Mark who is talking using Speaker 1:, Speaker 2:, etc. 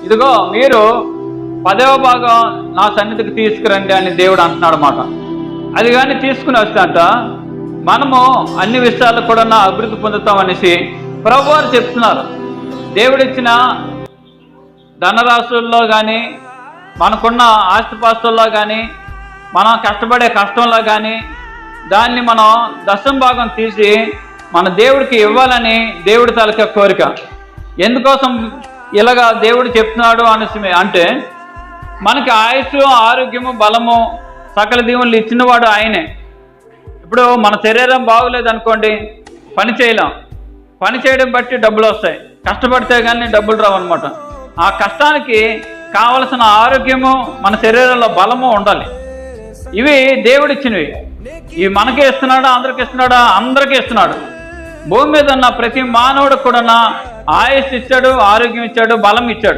Speaker 1: ఇదిగో మీరు 10వ భాగం నా సన్నిధికి తీసుకురండి అని దేవుడు అంటున్నాడు అన్నమాట. అది కానీ తీసుకుని వస్తాంట మనము అన్ని విషయాలు కూడా అభివృద్ధి పొందుతాం అనేసి ప్రభు వారు చెప్తున్నారు. దేవుడిచ్చిన ధనరాశుల్లో కానీ, మనకున్న ఆస్తిపాస్తుల్లో కానీ, మనం కష్టపడే కష్టంలో కానీ దాన్ని మనం 10వ భాగం తీసి మన దేవుడికి ఇవ్వాలని దేవుడి తాలూకా కోరిక. ఎందుకోసం ఇలాగా దేవుడు చెప్తున్నాడు అనేసి అంటే, మనకి ఆయుస్సు, ఆరోగ్యము, బలము, సకల దీవులు ఇచ్చినవాడు ఆయనే. ఇప్పుడు మన శరీరం బాగోలేదు అనుకోండి, పని చేయలేం. పని చేయడం బట్టి డబ్బులు వస్తాయి, కష్టపడితే కానీ డబ్బులు రావు అనమాట. ఆ కష్టానికి కావలసిన ఆరోగ్యము, మన శరీరంలో బలము ఉండాలి. ఇవి దేవుడిచ్చినవి. ఇవి మనకే ఇస్తున్నాడా, అందరికి ఇస్తున్నాడా? అందరికీ ఇస్తున్నాడు. భూమి మీద ఉన్న ప్రతి మానవుడికి కూడా ఆయుష్ ఇచ్చాడు, ఆరోగ్యం ఇచ్చాడు, బలం ఇచ్చాడు.